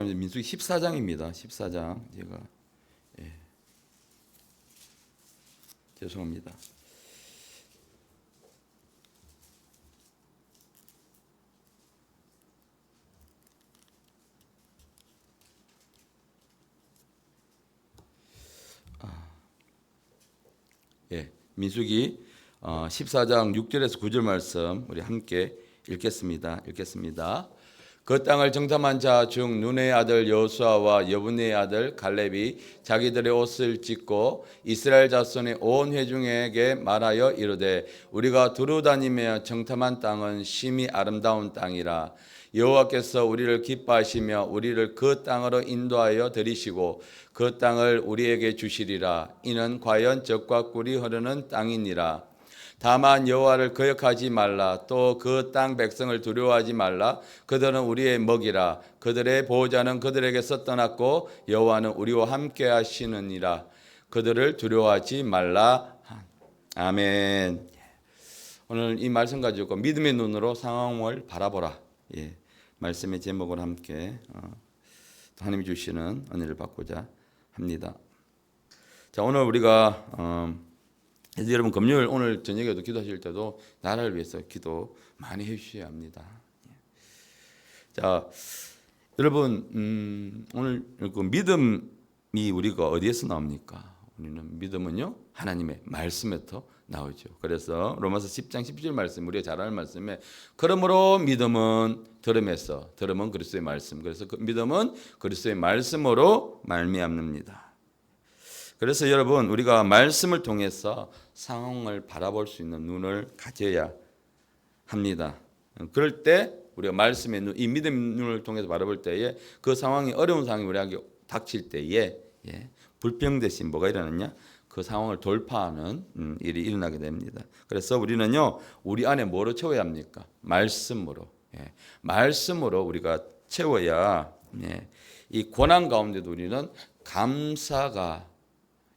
민수기 14장입니다. 14장 제가 죄송합니다. 민수기 14장 6절에서 9절 말씀 우리 함께 읽겠습니다. 그 땅을 정탐한 자 중 눈의 아들 여호수아와 여분의 아들 갈렙이 자기들의 옷을 찢고 이스라엘 자손의 온 회중에게 말하여 이르되 우리가 두루 다니며 정탐한 땅은 심히 아름다운 땅이라. 여호와께서 우리를 기뻐하시며 우리를 그 땅으로 인도하여 들이시고 그 땅을 우리에게 주시리라. 이는 과연 젖과 꿀이 흐르는 땅이니라. 다만 여호와를 거역하지 말라. 또 그 땅 백성을 두려워하지 말라. 그들은 우리의 먹이라. 그들의 보호자는 그들에게서 떠났고 여호와는 우리와 함께 하시느니라. 그들을 두려워하지 말라. 아멘. 오늘 이 말씀 가지고 믿음의 눈으로 상황을 바라보라. 말씀의 제목을 함께 하나님이 주시는 은혜를 받고자 합니다. 자, 오늘 우리가 여러분 금요일 오늘 저녁에도 기도하실 때도 나라를 위해서 기도 많이 해주셔야 합니다. 자, 여러분 오늘 그 믿음이 우리가 어디에서 나옵니까? 우리는 믿음은요 하나님의 말씀에서 나오죠. 그래서 로마서 10장 17절 말씀 우리가 잘 아는 말씀에 그러므로 믿음은 들음에서 들음은 그리스도의 말씀. 그래서 그 믿음은 그리스도의 말씀으로 말미암습니다. 그래서 여러분 우리가 말씀을 통해서 상황을 바라볼 수 있는 눈을 가져야 합니다. 그럴 때 우리가 말씀의 눈, 이 믿음의 눈을 통해서 바라볼 때에 그 상황이 어려운 상황이 우리에게 닥칠 때에 불평 대신 뭐가 일어나냐? 그 상황을 돌파하는 일이 일어나게 됩니다. 그래서 우리는요 우리 안에 뭐로 채워야 합니까? 말씀으로. 말씀으로 우리가 채워야 이 고난 가운데도 우리는 감사가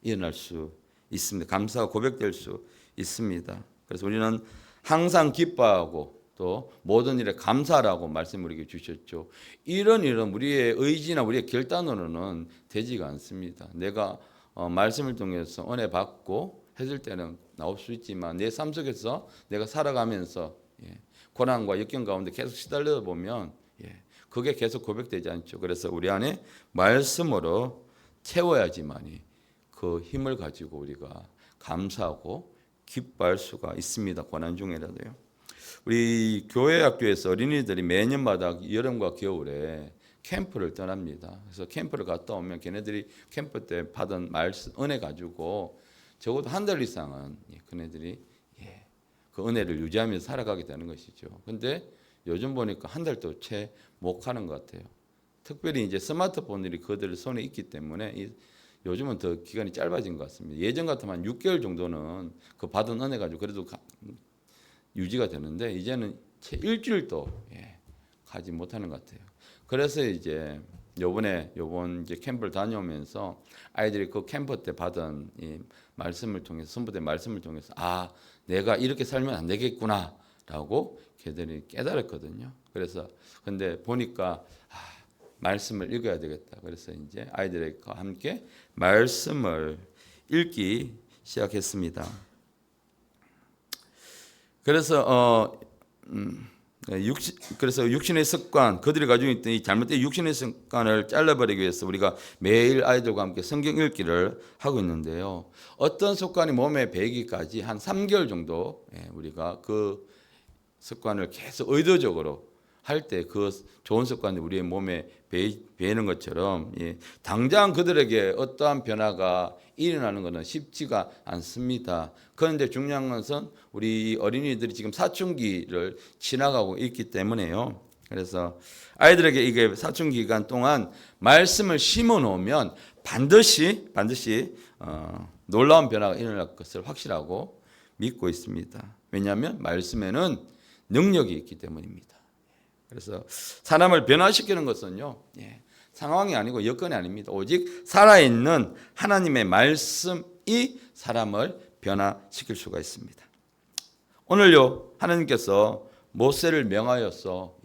일어날 수 있습니다. 감사가 고백될 수 있습니다. 그래서 우리는 항상 기뻐하고 또 모든 일에 감사라고 말씀 우리에게 주셨죠. 이런 일은 우리의 의지나 우리의 결단으로는 되지가 않습니다. 내가 말씀을 통해서 은혜 받고 했을 때는 나올 수 있지만 내 삶 속에서 내가 살아가면서 고난과 역경 가운데 계속 시달리다 보면 그게 계속 고백되지 않죠. 그래서 우리 안에 말씀으로 채워야지만이 그 힘을 가지고 우리가 감사하고 기뻐할 수가 있습니다. 고난 중에라도요. 우리 교회 학교에서 어린이들이 매년마다 여름과 겨울에 캠프를 떠납니다. 그래서 캠프를 갔다 오면 걔네들이 캠프 때 받은 말씀 은혜 가지고 적어도 한 달 이상은 그네들이 그 은혜를 유지하면서 살아가게 되는 것이죠. 근데 요즘 보니까 한 달도 채 못 가는 것 같아요. 특별히 이제 스마트폰들이 그들 손에 있기 때문에 요즘은 더 기간이 짧아진 것 같습니다. 예전 같으면 한 6개월 정도는 그 받은 은혜 가지고 그래도 유지가 되는데 이제는 채 일주일도 가지 못하는 것 같아요. 그래서 이제 요번 이제 캠프를 다녀오면서 아이들이 그 캠프 때 받은 이 말씀을 통해서 선부된 말씀을 통해서 내가 이렇게 살면 안 되겠구나라고 걔들이 깨달았거든요. 그래서 근데 보니까 말씀을 읽어야 되겠다. 그래서 이제 아이들과 함께 말씀을 읽기 시작했습니다. 그래서 그래서 육신의 습관, 그들이 가지고 있던 이 잘못된 육신의 습관을 잘라버리기 위해서 우리가 매일 아이들과 함께 성경 읽기를 하고 있는데요. 어떤 습관이 몸에 배기까지 한 3개월 정도 우리가 그 습관을 계속 의도적으로 할 때 그 좋은 습관이 우리의 몸에 배이는 것처럼 당장 그들에게 어떠한 변화가 일어나는 것은 쉽지가 않습니다. 그런데 중요한 것은 우리 어린이들이 지금 사춘기를 지나가고 있기 때문에요. 그래서 아이들에게 이게 사춘기 기간 동안 말씀을 심어 놓으면 반드시 놀라운 변화가 일어날 것을 확실하고 믿고 있습니다. 왜냐하면 말씀에는 능력이 있기 때문입니다. 그래서 사람을 변화시키는 것은요 상황이 아니고 여건이 아닙니다. 오직 살아있는 하나님의 말씀이 사람을 변화시킬 수가 있습니다. 오늘요 하나님께서 모세를 명하여서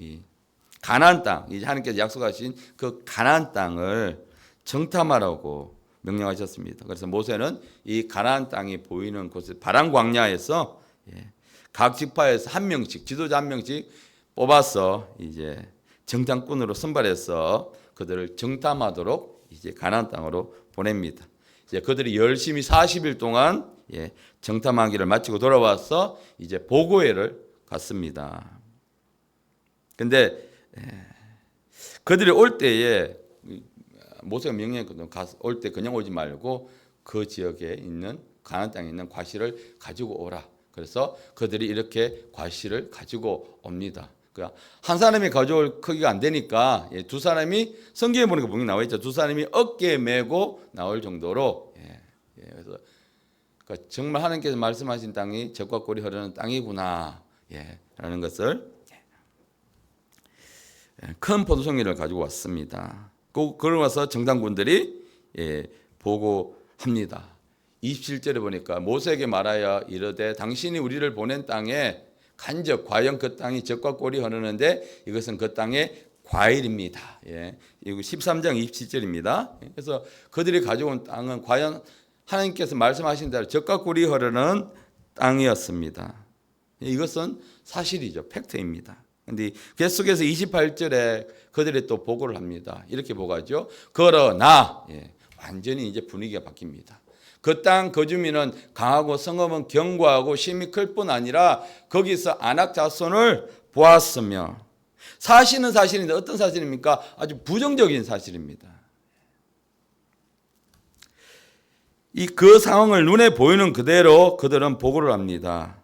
가나안 땅, 이제 하나님께서 약속하신 그 가나안 땅을 정탐하라고 명령하셨습니다. 그래서 모세는 이 가나안 땅이 보이는 곳에 바람 광야에서 각 지파에서 한 명씩, 지도자 한 명씩 뽑아서 이제 정탐꾼으로 선발해서 그들을 정탐하도록 이제 가나안 땅으로 보냅니다. 이제 그들이 열심히 40일 동안 정탐하기를 마치고 돌아와서 이제 보고회를 갔습니다. 근데 그들이 올 때에 모세가 명령했거든요. 올 때 그냥 오지 말고 그 지역에 있는 가나안 땅에 있는 과실을 가지고 오라. 그래서 그들이 이렇게 과실을 가지고 옵니다. 그러니까 한 사람이 가져올 크기가 안 되니까 두 사람이 성경에 보니까 분명히 나와 있죠. 두 사람이 어깨에 메고 나올 정도로 그래서 그러니까 정말 하나님께서 말씀하신 땅이 젖과 꿀이 흐르는 땅이구나 라는 것을 큰 포도송이를 가지고 왔습니다. 그러고 와서 정탐꾼들이 보고합니다. 27절에 보니까 모세에게 말하여 이르되 당신이 우리를 보낸 땅에 간접 과연 그 땅이 젖과 꿀이 흐르는데 이것은 그 땅의 과일입니다. 이거 13장 27절입니다. 그래서 그들이 가져온 땅은 과연 하나님께서 말씀하신 대로 젖과 꿀이 흐르는 땅이었습니다. 이것은 사실이죠. 팩트입니다. 근데 계속해서 28절에 그들이 또 보고를 합니다. 이렇게 보고하죠. 그러나 완전히 이제 분위기가 바뀝니다. 그 땅 거주민은 강하고 성읍은 견고하고 심이 클 뿐 아니라 거기서 아낙 자손을 보았으며 사실은 사실인데 어떤 사실입니까? 아주 부정적인 사실입니다. 그 상황을 눈에 보이는 그대로 그들은 보고를 합니다.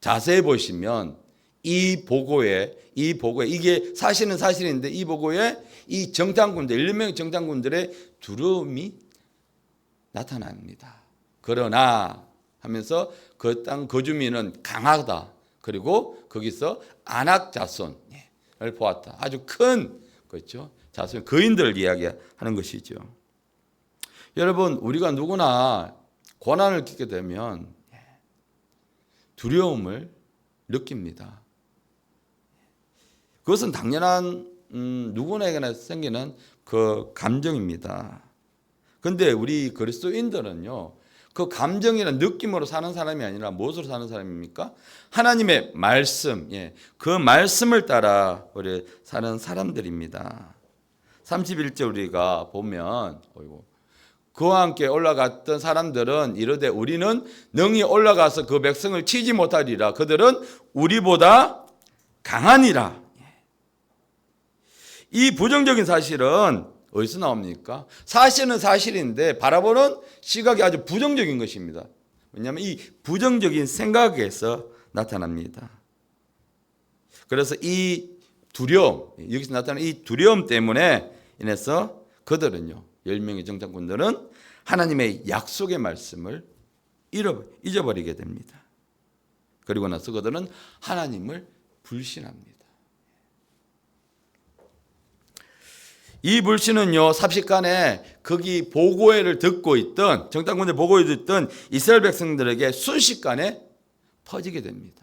자세히 보시면 이 보고에 이게 사실은 사실인데 이 보고에 이 정탐꾼들 11명의 정탐꾼들의 두려움이 나타납니다. 그러나 하면서 그 땅 거주민은 강하다. 그리고 거기서 아낙 자손을 보았다. 아주 큰 그렇죠. 자손 거인들을 이야기하는 것이죠. 여러분 우리가 누구나 고난을 겪게 되면 두려움을 느낍니다. 그것은 당연한 누구나에게나 생기는 그 감정입니다. 그런데 우리 그리스도인들은요, 그 감정이나 느낌으로 사는 사람이 아니라 무엇으로 사는 사람입니까? 하나님의 말씀, 그 말씀을 따라 우리 사는 사람들입니다. 31절 우리가 보면 그와 함께 올라갔던 사람들은 이르되 우리는 능히 올라가서 그 백성을 치지 못하리라. 그들은 우리보다 강하니라. 이 부정적인 사실은 어디서 나옵니까? 사실은 사실인데 바라보는 시각이 아주 부정적인 것입니다. 왜냐하면 이 부정적인 생각에서 나타납니다. 그래서 이 두려움, 여기서 나타나는 이 두려움 때문에 인해서 그들은요, 10명의 정탐꾼들은 하나님의 약속의 말씀을 잊어버리게 됩니다. 그리고 나서 그들은 하나님을 불신합니다. 이 불신은요, 삽시간에 거기 보고회를 듣고 있던 정탐꾼들 보고회 듣던 이스라엘 백성들에게 순식간에 퍼지게 됩니다.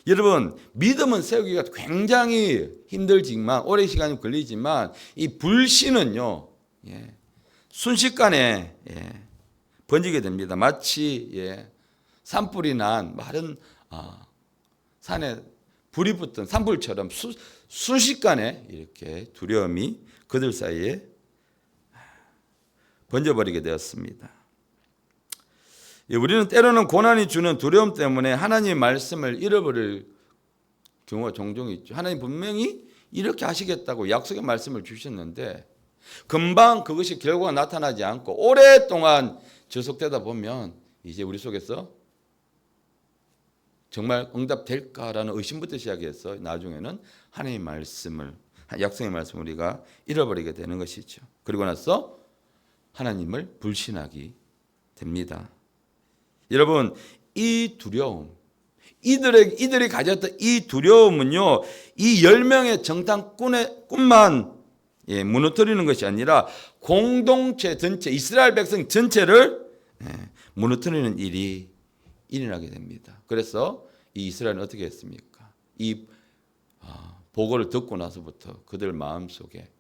여러분, 믿음은 세우기가 굉장히 힘들지만 오랜 시간이 걸리지만 이 불신은요, 순식간에 번지게 됩니다. 마치 산불이 난 마른 산에 불이 붙던 산불처럼 순식간에 이렇게 두려움이 그들 사이에 번져버리게 되었습니다. 우리는 때로는 고난이 주는 두려움 때문에 하나님의 말씀을 잃어버릴 경우가 종종 있죠. 하나님 분명히 이렇게 하시겠다고 약속의 말씀을 주셨는데 금방 그것이 결과가 나타나지 않고 오랫동안 지속되다 보면 이제 우리 속에서 정말 응답될까라는 의심부터 시작해서 나중에는 하나님의 말씀을, 약속의 말씀을 우리가 잃어버리게 되는 것이죠. 그리고 나서 하나님을 불신하게 됩니다. 여러분, 이 두려움, 이들이 가졌던 이 두려움은요, 이 10명의 정탐꾼만 무너뜨리는 것이 아니라 공동체 전체, 이스라엘 백성 전체를 무너뜨리는 일이 일어나게 됩니다. 그래서 이 이스라엘은 어떻게 했습니까? 이 보고를 듣고 나서부터 그들 마음속에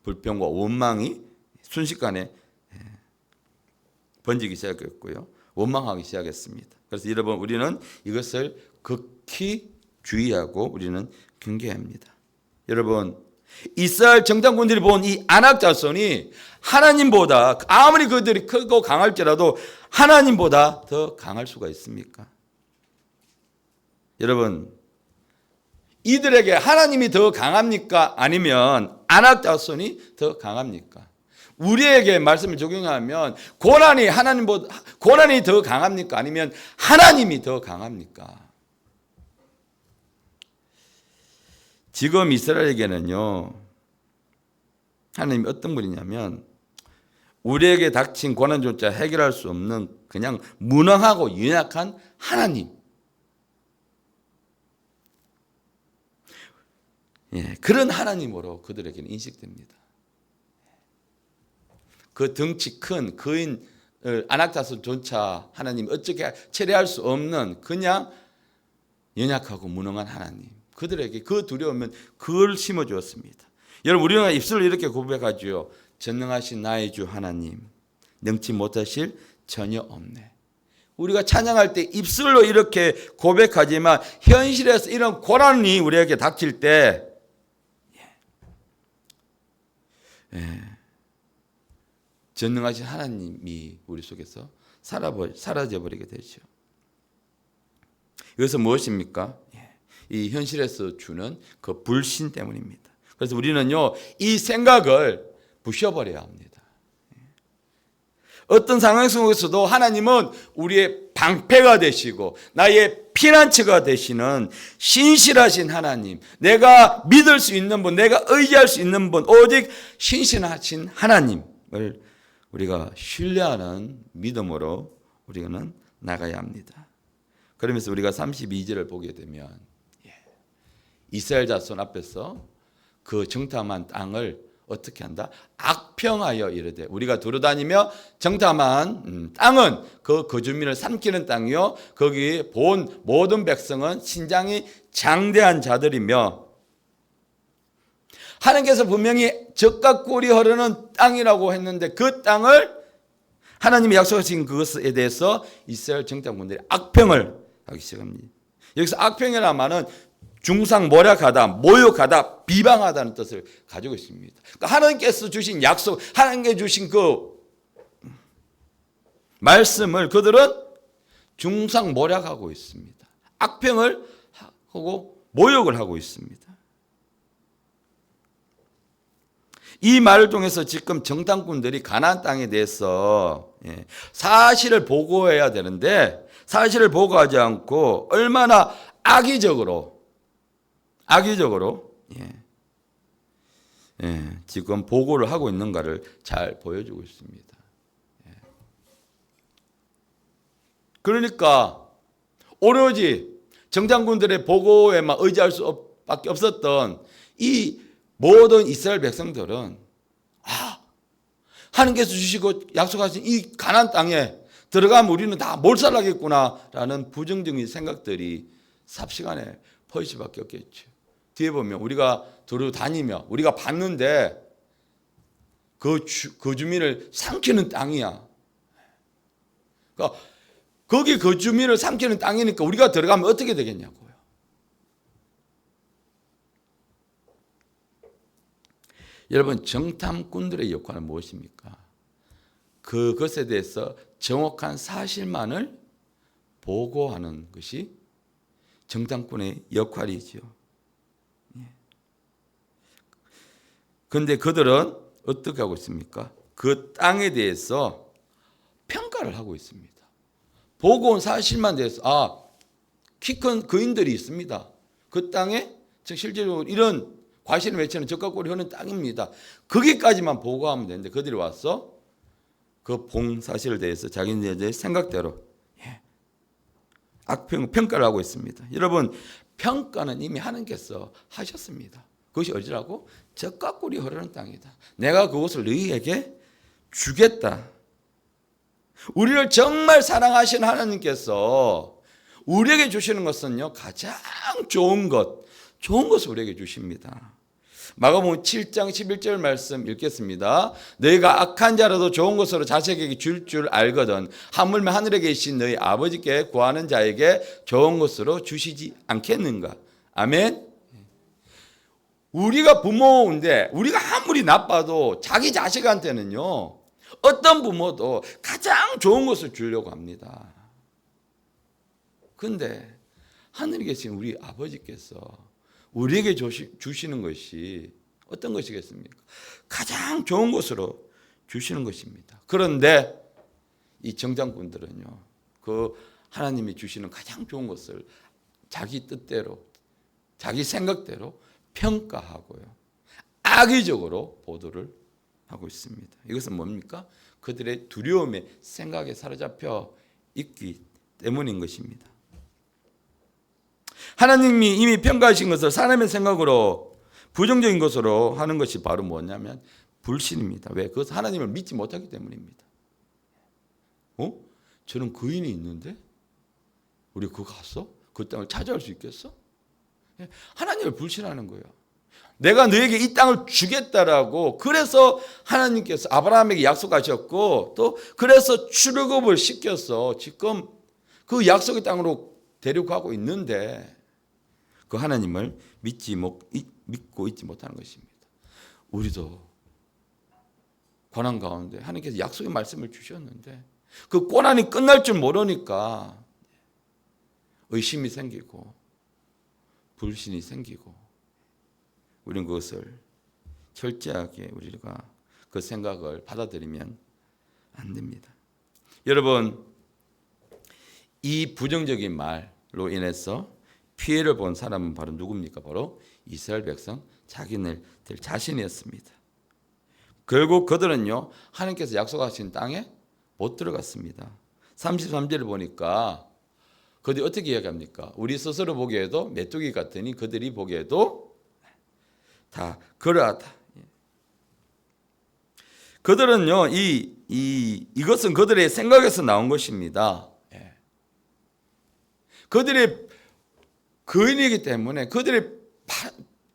불평과 원망이 순식간에 번지기 시작했고요. 원망하기 시작했습니다. 그래서 여러분 우리는 이것을 극히 주의하고 우리는 경계해야 합니다. 여러분 이스라엘 정탐꾼들이 본 이 아낙 자손이 하나님보다 아무리 그들이 크고 강할지라도 하나님보다 더 강할 수가 있습니까? 여러분 이들에게 하나님이 더 강합니까? 아니면 아낙 자손이 더 강합니까? 우리에게 말씀을 적용하면 고난이 더 강합니까? 아니면 하나님이 더 강합니까? 지금 이스라엘에게는요, 하나님이 어떤 분이냐면 우리에게 닥친 고난조차 해결할 수 없는 그냥 무능하고 연약한 하나님. 그런 하나님으로 그들에게는 인식됩니다. 그 덩치 큰 거인 아낙자손조차 하나님 어떻게 체례할 수 없는 그냥 연약하고 무능한 하나님. 그들에게 그 두려움은 그걸 심어주었습니다. 여러분 우리는 입술로 이렇게 고백하죠. 전능하신 나의 주 하나님 능치 못하실 전혀 없네. 우리가 찬양할 때 입술로 이렇게 고백하지만 현실에서 이런 고난이 우리에게 닥칠 때 전능하신 하나님이 우리 속에서 사라져버리게 되죠. 이것은 무엇입니까? 이 현실에서 주는 그 불신 때문입니다. 그래서 우리는요, 이 생각을 부셔버려야 합니다. 어떤 상황 속에서도 하나님은 우리의 방패가 되시고 나의 피난처가 되시는 신실하신 하나님, 내가 믿을 수 있는 분, 내가 의지할 수 있는 분, 오직 신실하신 하나님을 우리가 신뢰하는 믿음으로 우리는 나가야 합니다. 그러면서 우리가 32절을 보게 되면 이스라엘 자손 앞에서 그 정탐한 땅을 어떻게 한다? 악평하여 이르되 우리가 두루다니며 정탐한 땅은 그 거주민을 삼키는 땅이요 거기 본 모든 백성은 신장이 장대한 자들이며 하나님께서 분명히 젖과 꿀이 흐르는 땅이라고 했는데 그 땅을 하나님이 약속하신 그것에 대해서 이스라엘 정탐꾼들이 악평을 하기 시작합니다. 여기서 악평이라는 말은 중상모략하다, 모욕하다, 비방하다는 뜻을 가지고 있습니다. 그러니까 하나님께서 주신 약속, 하나님께 주신 그 말씀을 그들은 중상모략하고 있습니다. 악평을 하고 모욕을 하고 있습니다. 이 말을 통해서 지금 정탐꾼들이 가나안 땅에 대해서 사실을 보고해야 되는데 사실을 보고하지 않고 얼마나 악의적으로 지금 보고를 하고 있는가를 잘 보여주고 있습니다. 그러니까 오로지 정탐꾼들의 보고에만 의지할 수밖에 없었던 이 모든 이스라엘 백성들은 하나님께서 주시고 약속하신 이 가나안 땅에 들어가면 우리는 다 몰살하겠구나라는 부정적인 생각들이 삽시간에 퍼질 수밖에 없겠죠. 뒤에 보면 우리가 돌아다니며 우리가 봤는데 그 주민을 삼키는 땅이야. 그러니까 거기 그 주민을 삼키는 땅이니까 우리가 들어가면 어떻게 되겠냐고요. 여러분 정탐꾼들의 역할은 무엇입니까? 그것에 대해서 정확한 사실만을 보고하는 것이 정탐꾼의 역할이죠. 그런데 그들은 어떻게 하고 있습니까? 그 땅에 대해서 평가를 하고 있습니다. 보고 온 사실만 대해서 키 큰 거인들이 있습니다. 그 땅에 실제로 이런 과실을 맺히는 젖과 꿀이 흐르는 땅입니다. 거기까지만 보고하면 되는데 그들이 와서 그 본 사실에 대해서 자기네들의 생각대로 평가를 하고 있습니다. 여러분 평가는 이미 하나님께서 하셨습니다. 그것이 어디라고? 젖과 꿀이 흐르는 땅이다. 내가 그것을 너희에게 주겠다. 우리를 정말 사랑하시는 하나님께서 우리에게 주시는 것은요 가장 좋은 것, 좋은 것을 우리에게 주십니다. 마가복음 7장 11절 말씀 읽겠습니다. 너희가 악한 자라도 좋은 것으로 자식에게 줄 알거든 하물며 하늘에 계신 너희 아버지께 구하는 자에게 좋은 것으로 주시지 않겠는가. 아멘. 우리가 부모인데 우리가 아무리 나빠도 자기 자식한테는요, 어떤 부모도 가장 좋은 것을 주려고 합니다. 그런데 하늘에 계신 우리 아버지께서 우리에게 주시는 것이 어떤 것이겠습니까? 가장 좋은 것으로 주시는 것입니다. 그런데 이 정장꾼들은요, 그 하나님이 주시는 가장 좋은 것을 자기 뜻대로, 자기 생각대로 평가하고요, 악의적으로 보도를 하고 있습니다. 이것은 뭡니까? 그들의 두려움의 생각에 사로잡혀 있기 때문인 것입니다. 하나님이 이미 평가하신 것을 사람의 생각으로 부정적인 것으로 하는 것이 바로 뭐냐면 불신입니다. 왜? 그것은 하나님을 믿지 못하기 때문입니다. 저런 거인이 있는데 우리 그거 갔어? 그 땅을 차지할 수 있겠어? 하나님을 불신하는 거예요. 내가 너에게 이 땅을 주겠다라고, 그래서 하나님께서 아브라함에게 약속하셨고, 또 그래서 출애굽을 시켜서 지금 그 약속의 땅으로 데려가고 있는데 그 하나님을 믿고 있지 못하는 것입니다. 우리도 고난 가운데 하나님께서 약속의 말씀을 주셨는데 그 고난이 끝날 줄 모르니까 의심이 생기고 불신이 생기고, 우리는 그것을 철저하게 우리가 그 생각을 받아들이면 안 됩니다. 여러분, 이 부정적인 말로 인해서 피해를 본 사람은 바로 누굽니까? 바로 이스라엘 백성 자기네들 자신이었습니다. 결국 그들은요, 하나님께서 약속하신 땅에 못 들어갔습니다. 33절을 보니까 그들이 어떻게 이야기합니까? 우리 스스로 보기에도 메뚜기 같으니 그들이 보기에도 다 그러하다. 그들은요, 이것은 그들의 생각에서 나온 것입니다. 그들의 거인이기 때문에 그들의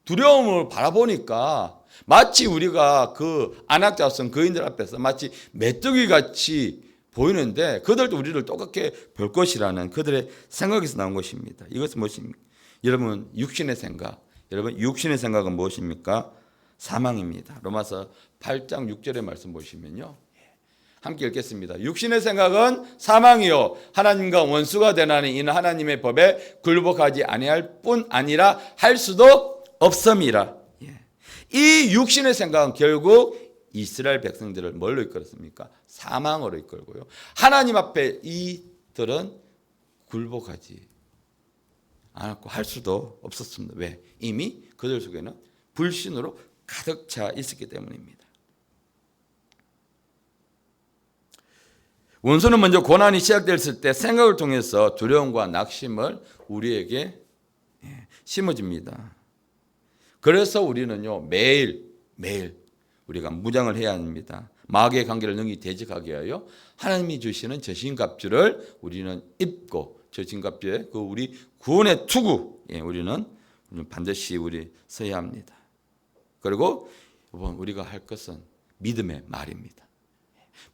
두려움을 바라보니까 마치 우리가 그 안악자손 거인들 앞에서 마치 메뚜기 같이 보이는데 그들도 우리를 똑같게 볼 것이라는 그들의 생각에서 나온 것입니다. 이것은 무엇입니까? 여러분, 육신의 생각. 여러분, 육신의 생각은 무엇입니까? 사망입니다. 로마서 8장 6절의 말씀 보시면요, 함께 읽겠습니다. 육신의 생각은 사망이요 하나님과 원수가 되나니 이는 하나님의 법에 굴복하지 아니할 뿐 아니라 할 수도 없음이라. 이 육신의 생각은 결국 이스라엘 백성들을 뭘로 이끌었습니까? 사망으로 이끌고요, 하나님 앞에 이들은 굴복하지 않았고 할 수도 없었습니다. 왜? 이미 그들 속에는 불신으로 가득 차 있었기 때문입니다. 원수는 먼저 고난이 시작됐을 때 생각을 통해서 두려움과 낙심을 우리에게 심어줍니다. 그래서 우리는요, 매일 우리가 무장을 해야 합니다. 마귀의 관계를 능히 대적하게 하여 하나님이 주시는 저신갑주를 우리는 입고, 저신갑주의 그 우리 구원의 투구, 우리는 반드시 우리 서야 합니다. 그리고 우리가 할 것은 믿음의 말입니다.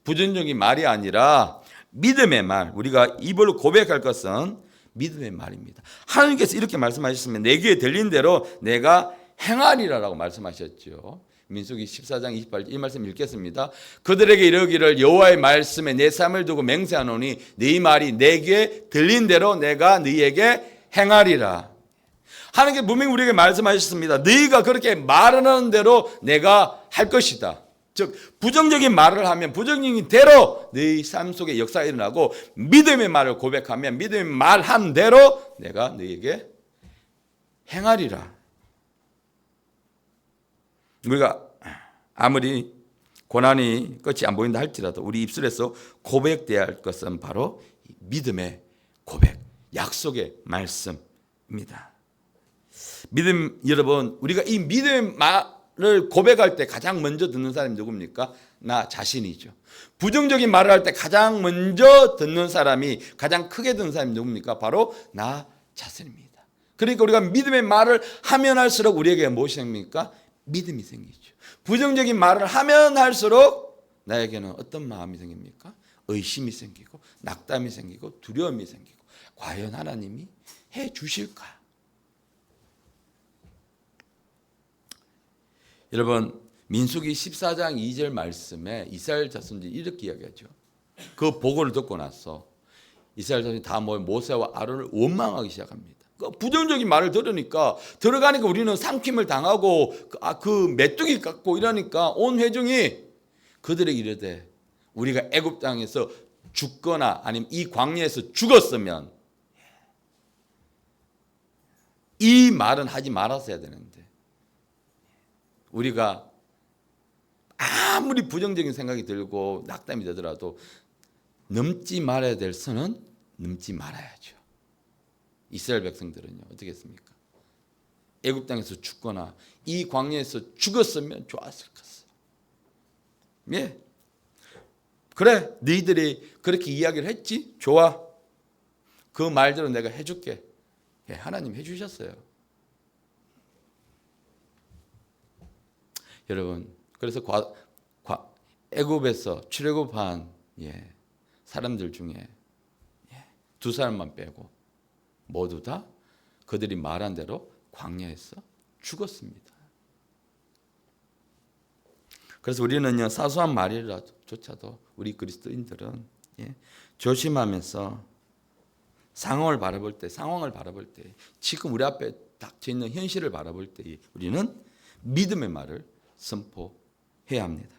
부정적인 말이 아니라 믿음의 말, 우리가 입으로 고백할 것은 믿음의 말입니다. 하나님께서 이렇게 말씀하셨으면 내 귀에 들린 대로 내가 행하리라라고 말씀하셨죠. 민수기 14장 28절 이 말씀 읽겠습니다. 그들에게 이르기를 여호와의 말씀에 내 삶을 두고 맹세하노니 네 말이 내 귀에 들린 대로 내가 너희에게 행하리라. 하나님께서 분명히 우리에게 말씀하셨습니다. 너희가 그렇게 말하는 대로 내가 할 것이다. 즉 부정적인 말을 하면 부정적인 대로 너희 삶 속에 역사가 일어나고, 믿음의 말을 고백하면 믿음의 말한 대로 내가 너희에게 행하리라. 우리가 아무리 고난이 끝이 안 보인다 할지라도 우리 입술에서 고백돼야 할 것은 바로 믿음의 고백, 약속의 말씀입니다. 믿음, 여러분, 우리가 이 믿음의 말을 고백할 때 가장 먼저 듣는 사람이 누굽니까? 나 자신이죠. 부정적인 말을 할 때 가장 먼저 듣는 사람이, 가장 크게 듣는 사람이 누굽니까? 바로 나 자신입니다. 그러니까 우리가 믿음의 말을 하면 할수록 우리에게 무엇이 생깁니까? 믿음이 생기죠. 부정적인 말을 하면 할수록 나에게는 어떤 마음이 생깁니까? 의심이 생기고 낙담이 생기고 두려움이 생기고 과연 하나님이 해 주실까? 여러분 민수기 14장 2절 말씀에 이스라엘 자손들이 이렇게 이야기하죠. 그 보고를 듣고 나서 이스라엘 자손이 다 모여 모세와 아론을 원망하기 시작합니다. 그 부정적인 말을 들어가니까 우리는 삼킴을 당하고 그 메뚜기 깎고 이러니까 온 회중이 그들에게 이르되 우리가 애굽 땅에서 죽거나 아니면 이 광야에서 죽었으면 이 말은 하지 말았어야 되는데 우리가 아무리 부정적인 생각이 들고 낙담이 되더라도 넘지 말아야 될 선은 넘지 말아야죠. 이스라엘 백성들은요 어떻게 했습니까? 애굽 땅에서 죽거나 이 광야에서 죽었으면 좋았을 것을. 예, 그래 너희들이 그렇게 이야기를 했지? 좋아. 그 말대로 내가 해줄게. 예, 하나님 해주셨어요. 여러분 그래서 애굽에서 출애굽한 사람들 중에 두 사람만 빼고 모두 다 그들이 말한 대로 광야에서 죽었습니다. 그래서 우리는요 사소한 말이라조차도 우리 그리스도인들은 조심하면서 상황을 바라볼 때 지금 우리 앞에 닥쳐 있는 현실을 바라볼 때 우리는 믿음의 말을 선포해야 합니다.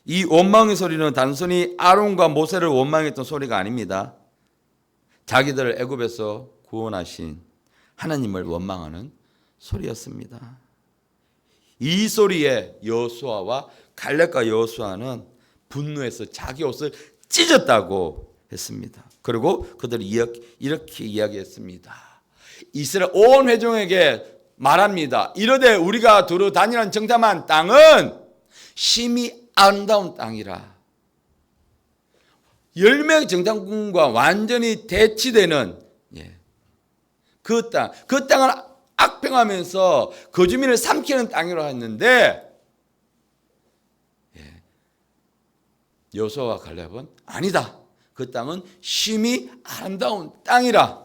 이 원망의 소리는 단순히 아론과 모세를 원망했던 소리가 아닙니다. 자기들을 애굽에서 구원하신 하나님을 원망하는 소리였습니다. 이 소리에 여호수아와 갈렙과 여호수아는 분노해서 자기 옷을 찢었다고 했습니다. 그리고 그들이 이렇게 이야기했습니다. 이스라엘 온 회중에게 말합니다. 이르되 우리가 두루 다니는 정탐한 땅은 심히 아름다운 땅이라. 열매의 정탐꾼과 완전히 대치되는 그 땅을 악평하면서 그 주민을 삼키는 땅이라고 했는데 여호수아와 갈렙은 아니다. 그 땅은 심히 아름다운 땅이라.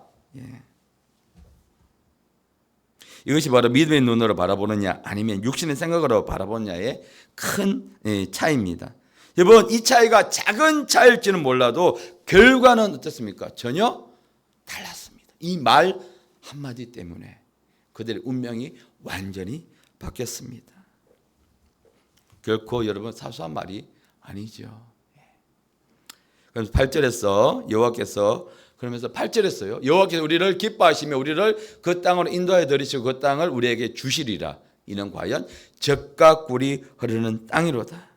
이것이 바로 믿음의 눈으로 바라보느냐 아니면 육신의 생각으로 바라보느냐의 큰 차이입니다. 여러분 이 차이가 작은 차이일지는 몰라도 결과는 어떻습니까? 전혀 달랐습니다. 이 말 한마디 때문에 그들의 운명이 완전히 바뀌었습니다. 결코 여러분 사소한 말이 아니죠. 그래서 8절에서 여호와께서 그러면서 8절에서요. 여호와께서 우리를 기뻐하시며 우리를 그 땅으로 인도하여 들이시고 그 땅을 우리에게 주시리라. 이는 과연 젖과 꿀이 흐르는 땅이로다.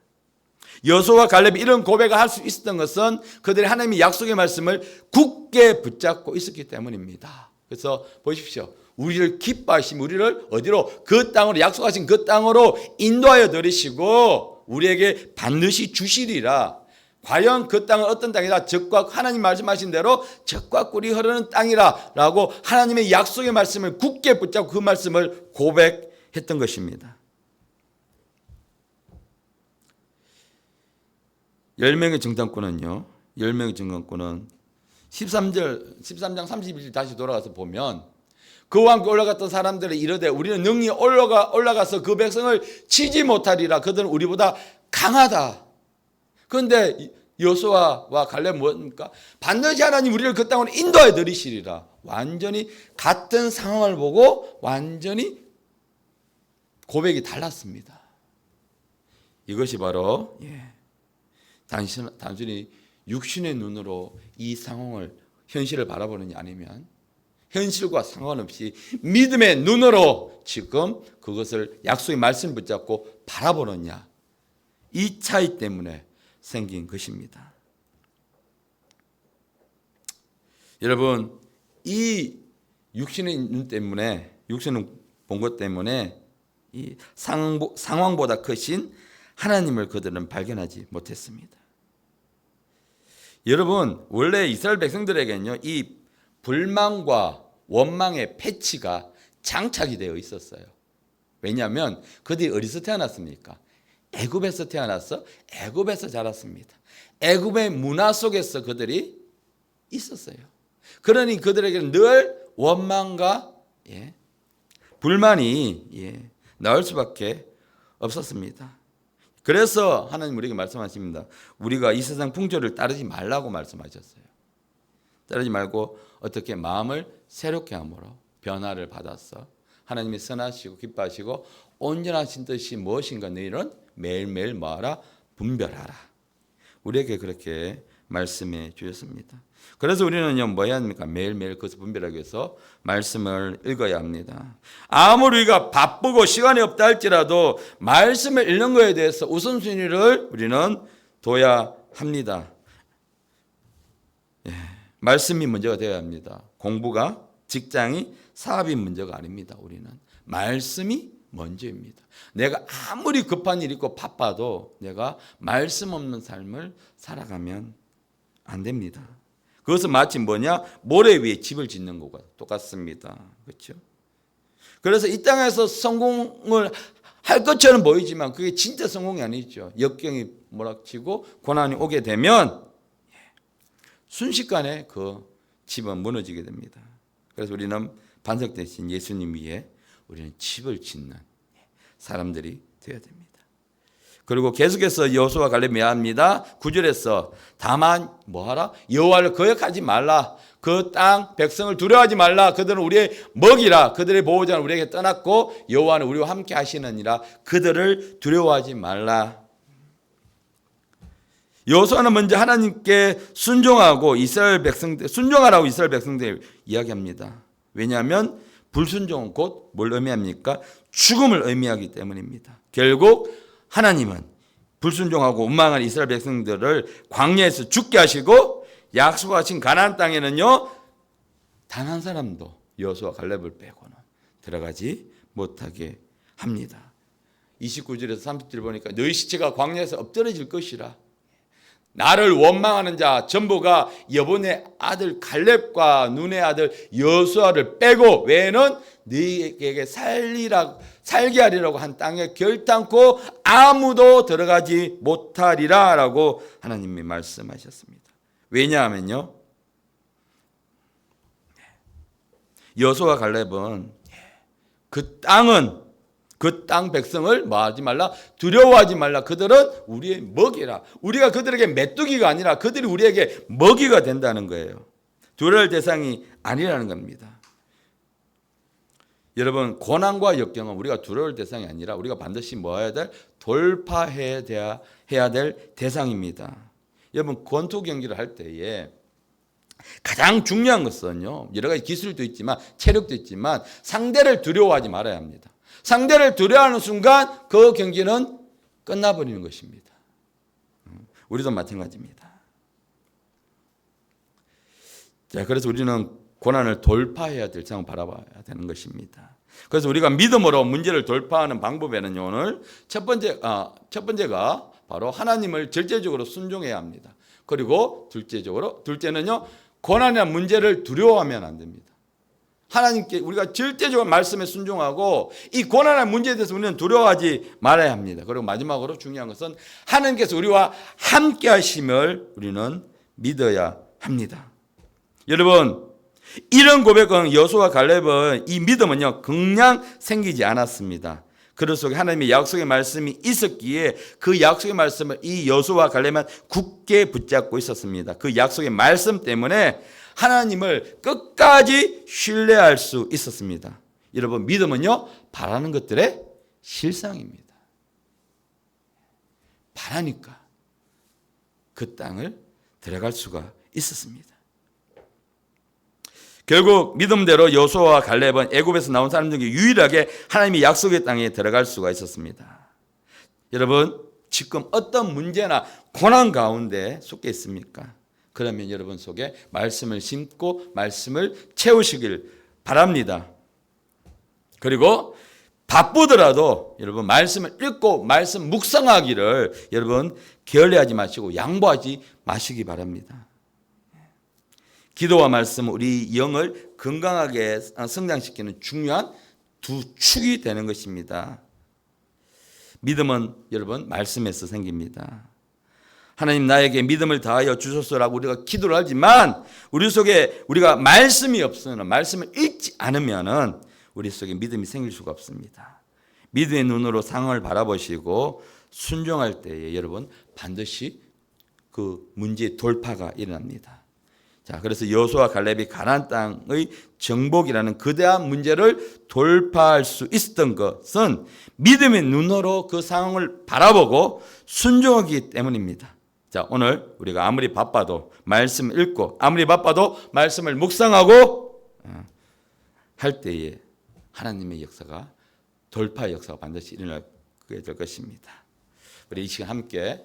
여호수아와 갈렙이 이런 고백을 할 수 있었던 것은 그들이 하나님의 약속의 말씀을 굳게 붙잡고 있었기 때문입니다. 그래서 보십시오. 우리를 기뻐하시며 우리를 어디로? 그 땅으로 약속하신 그 땅으로 인도하여 들이시고 우리에게 반드시 주시리라. 과연 그 땅은 어떤 땅이다? 젖과 하나님 말씀하신 대로 젖과 꿀이 흐르는 땅이라 라고 하나님의 약속의 말씀을 굳게 붙잡고 그 말씀을 고백했던 것입니다. 열명의 정탐꾼은요. 열명의 정탐꾼은 13장 31절 다시 돌아가서 보면 그와 함께 올라갔던 사람들이 이르되 우리는 능히 올라가서 그 백성을 치지 못하리라. 그들은 우리보다 강하다. 그런데 여호수아와 갈렙은 뭡니까? 반드시 하나님 우리를 그 땅으로 인도하여 들이시리라. 완전히 같은 상황을 보고 완전히 고백이 달랐습니다. 이것이 바로 단순히 육신의 눈으로 이 상황을 현실을 바라보느냐 아니면 현실과 상관없이 믿음의 눈으로 지금 그것을 약속의 말씀을 붙잡고 바라보느냐 이 차이 때문에 생긴 것입니다. 여러분 이 육신의 눈 때문에 육신을 본 것 때문에 이 상황보다 크신 하나님을 그들은 발견하지 못했습니다. 여러분 원래 이스라엘 백성들에게는요 이 불만과 원망의 패치가 장착이 되어 있었어요. 왜냐하면 그들이 어디서 태어났습니까? 애굽에서 태어나서 애굽에서 자랐습니다. 애굽의 문화 속에서 그들이 있었어요. 그러니 그들에게는 늘 원망과 불만이 나올 수밖에 없었습니다. 그래서 하나님 우리에게 말씀하십니다. 우리가 이 세상 풍조를 따르지 말라고 말씀하셨어요. 따르지 말고 어떻게 마음을 새롭게 함으로 변화를 받아서 하나님이 선하시고 기뻐하시고 온전하신 뜻이 무엇인가 너희는 매일매일 뭐하라? 분별하라. 우리에게 그렇게 말씀해 주셨습니다. 그래서 우리는요 뭐 해야 합니까? 매일매일 그것을 분별하기 위해서 말씀을 읽어야 합니다. 아무리 우리가 바쁘고 시간이 없다 할지라도 말씀을 읽는 것에 대해서 우선순위를 우리는 둬야 합니다. 말씀이 문제가 되어야 합니다. 공부가, 직장이, 사업이 문제가 아닙니다. 우리는 말씀이 먼저입니다. 내가 아무리 급한 일이 있고 바빠도 내가 말씀 없는 삶을 살아가면 안 됩니다. 그것은 마치 뭐냐? 모래 위에 집을 짓는 것과 똑같습니다. 그렇죠? 그래서 이 땅에서 성공을 할 것처럼 보이지만 그게 진짜 성공이 아니죠. 역경이 몰아치고 고난이 오게 되면 순식간에 그 집은 무너지게 됩니다. 그래서 우리는 반석 대신 예수님 위에 우리는 집을 짓는 사람들이 되어야 됩니다. 그리고 계속해서 여호수아 갈렙이 합니다. 9절에서 다만 뭐하라? 여호와를 거역하지 말라. 그 땅 백성을 두려워하지 말라. 그들은 우리의 먹이라. 그들의 보호자는 우리에게 떠났고 여호와는 우리와 함께 하시느니라. 그들을 두려워하지 말라. 여호수아는 먼저 하나님께 순종하고 이스라엘 백성들 순종하라고 이스라엘 백성들 이야기합니다. 왜냐하면 불순종은 곧 뭘 의미합니까? 죽음을 의미하기 때문입니다. 결국 하나님은 불순종하고 원망한 이스라엘 백성들을 광야에서 죽게 하시고 약속하신 가나안 땅에는요 단 한 사람도 여호수아 갈렙을 빼고는 들어가지 못하게 합니다. 29절에서 30절 보니까 너희 시체가 광야에서 엎드러질 것이라. 나를 원망하는 자 전부가 여본의 아들 갈렙과 눈의 아들 여호수아를 빼고 외에는 너희에게 살게 하리라고 한 땅에 결단코 아무도 들어가지 못하리라 라고 하나님이 말씀하셨습니다. 왜냐하면요 여호수아 갈렙은 그 땅 백성을 뭐하지 말라? 두려워하지 말라. 그들은 우리의 먹이라. 우리가 그들에게 메뚜기가 아니라 그들이 우리에게 먹이가 된다는 거예요. 두려울 대상이 아니라는 겁니다. 여러분 고난과 역경은 우리가 두려울 대상이 아니라 우리가 반드시 뭐 해야 될? 돌파해야 될 대상입니다. 여러분 권투 경기를 할 때에 가장 중요한 것은요 여러 가지 기술도 있지만 체력도 있지만 상대를 두려워하지 말아야 합니다. 상대를 두려워하는 순간 그 경기는 끝나버리는 것입니다. 우리도 마찬가지입니다. 자, 그래서 우리는 고난을 돌파해야 될 상황을 바라봐야 되는 것입니다. 그래서 우리가 믿음으로 문제를 돌파하는 방법에는요, 오늘 첫 번째가 바로 하나님을 절대적으로 순종해야 합니다. 그리고 둘째는요, 고난이나 문제를 두려워하면 안 됩니다. 하나님께 우리가 절대적으로 말씀에 순종하고 이 고난의 문제에 대해서 우리는 두려워하지 말아야 합니다. 그리고 마지막으로 중요한 것은 하나님께서 우리와 함께 하심을 우리는 믿어야 합니다. 여러분 이런 고백은 여호수아 갈렙은 이 믿음은요 그냥 생기지 않았습니다. 그들 속에 하나님의 약속의 말씀이 있었기에 그 약속의 말씀을 이 여호수아 갈렙은 굳게 붙잡고 있었습니다. 그 약속의 말씀 때문에 하나님을 끝까지 신뢰할 수 있었습니다. 여러분 믿음은요 바라는 것들의 실상입니다. 바라니까 그 땅을 들어갈 수가 있었습니다. 결국 믿음대로 여호수아와 갈렙은 애굽에서 나온 사람 중에 유일하게 하나님의 약속의 땅에 들어갈 수가 있었습니다. 여러분 지금 어떤 문제나 고난 가운데 속해 있습니까? 그러면 여러분 속에 말씀을 심고 말씀을 채우시길 바랍니다. 그리고 바쁘더라도 여러분 말씀을 읽고 말씀 묵상하기를 여러분 게을리하지 마시고 양보하지 마시기 바랍니다. 기도와 말씀은 우리 영을 건강하게 성장시키는 중요한 두 축이 되는 것입니다. 믿음은 여러분 말씀에서 생깁니다. 하나님 나에게 믿음을 다하여 주소서라고 우리가 기도를 하지만 우리 속에 우리가 말씀이 없으면, 말씀을 읽지 않으면 우리 속에 믿음이 생길 수가 없습니다. 믿음의 눈으로 상황을 바라보시고 순종할 때에 여러분 반드시 그 문제의 돌파가 일어납니다. 자, 그래서 여호수아와 갈렙이 가나안 땅의 정복이라는 거대한 문제를 돌파할 수 있었던 것은 믿음의 눈으로 그 상황을 바라보고 순종하기 때문입니다. 자, 오늘 우리가 아무리 바빠도 말씀을 읽고 아무리 바빠도 말씀을 묵상하고 할 때에 하나님의 역사가 돌파의 역사가 반드시 일어나게 될 것입니다. 우리 이 시간 함께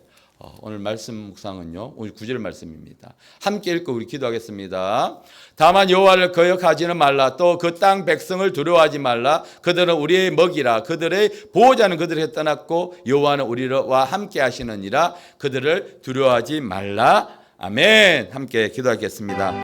오늘 말씀 묵상은요, 오늘 9절 말씀입니다. 함께 읽고 우리 기도하겠습니다. 다만 여호와를 거역하지는 말라. 또 그 땅 백성을 두려워하지 말라. 그들은 우리의 먹이라. 그들의 보호자는 그들에게 떠났고 여호와는 우리와 함께 하시느니라. 그들을 두려워하지 말라. 아멘. 함께 기도하겠습니다.